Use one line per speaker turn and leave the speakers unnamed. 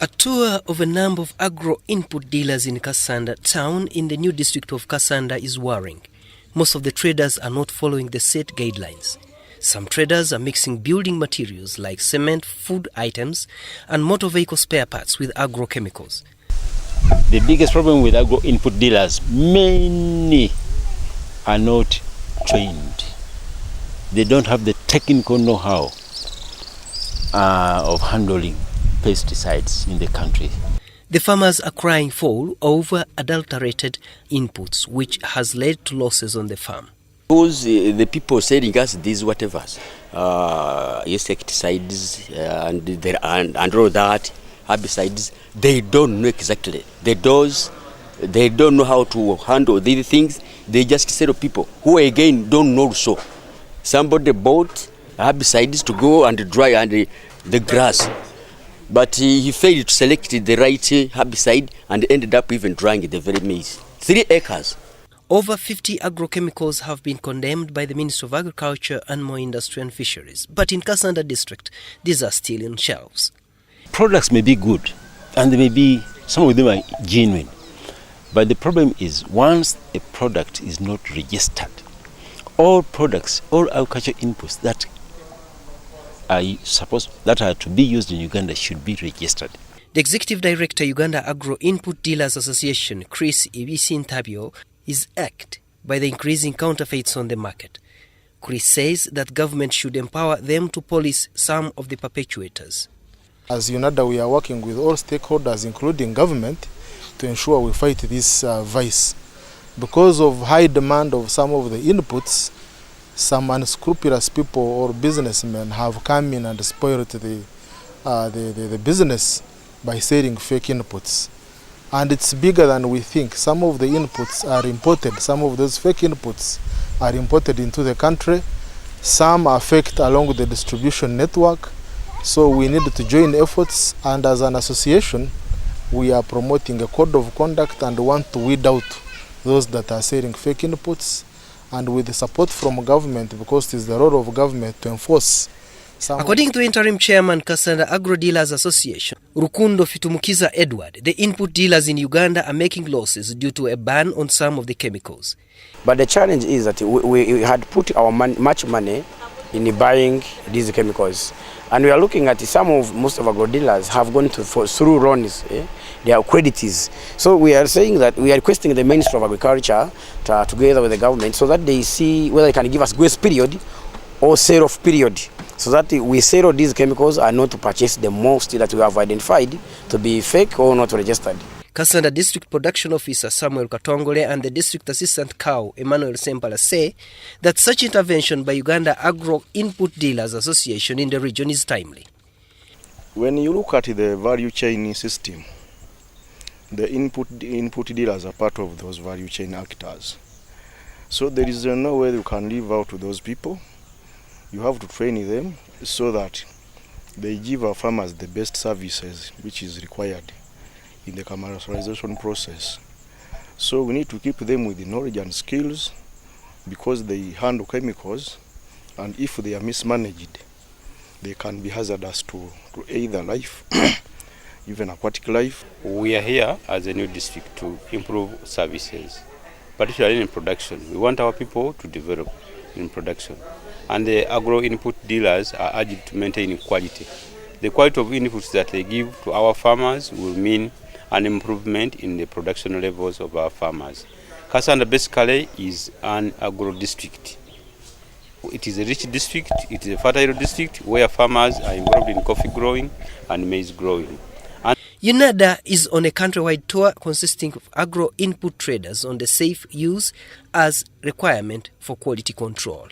A tour of a number of agro-input dealers in KASANDA town in the new district of KASANDA is worrying. Most of the traders are not following the set guidelines. Some traders are mixing building materials like cement, food items and motor vehicle spare parts with agrochemicals.
The biggest problem with agro-input dealers, many are not trained. They don't have the technical know-how of handling pesticides in the country.
The farmers are crying foul over adulterated inputs, which has led to losses on the farm.
Because the people selling us these whatevers, insecticides and all that, herbicides, they don't know exactly the dose. They don't know how to handle these things. They just sell to people who again don't know so. Somebody bought herbicides to go and dry and the grass, but he failed to select the right herbicide and ended up even drying the very maize. 3 acres.
Over 50 agrochemicals have been condemned by the Ministry of Agriculture, Animal Industry and Fisheries. But in KASANDA district, these are still on shelves.
Products may be good and they may be, some of them are genuine. But the problem is once a product is not registered, all products, all agricultural inputs that are to be used in Uganda should be registered.
The Executive Director, Uganda Agro-Input Dealers Association, Chris Ibisintabio, is irked by the increasing counterfeits on the market. Chris says that government should empower them to police some of the perpetuators.
As UNADA, we are working with all stakeholders, including government, to ensure we fight this vice. Because of high demand of some of the inputs, some unscrupulous people or businessmen have come in and spoiled the business by selling fake inputs. And it's bigger than we think. Some of the inputs are imported. Some of those fake inputs are imported into the country. Some are faked along the distribution network. So we need to join efforts, and as an association, we are promoting a code of conduct and want to weed out those that are selling fake inputs, and with the support from government, because it is the role of government to enforce.
According to interim chairman KASANDA Agro Dealers Association, Rukundo Fitumukiza Edward, the input dealers in Uganda are making losses due to a ban on some of the chemicals.
But the challenge is that we had put our much money in buying these chemicals. And we are looking at most of our dealers have gone through loans, their creditors. So we are saying that we are requesting the Ministry of Agriculture together with the government so that they see whether they can give us grace period or sell-off period, so that we sell these chemicals and not to purchase the most that we have identified to be fake or not registered.
KASANDA District Production Officer Samuel Katongole and the District Assistant COW Emmanuel Sempala say that such intervention by Uganda Agro-Input Dealers Association in the region is timely.
When you look at the value chain system, the input dealers are part of those value chain actors. So there is no way you can leave out to those people. You have to train them so that they give our farmers the best services which is required in the commercialization process. So we need to keep them with the knowledge and skills, because they handle chemicals, and if they are mismanaged, they can be hazardous to either life, even aquatic life.
We are here as a new district to improve services, particularly in production. We want our people to develop in production. And the agro-input dealers are urged to maintain quality. The quality of inputs that they give to our farmers will mean an improvement in the production levels of our farmers. KASANDA basically is an agro-district. It is a rich district, it is a fertile district where farmers are involved in coffee growing and maize growing.
UNADA is on a countrywide tour consisting of agro-input traders on the safe use as requirement for quality control.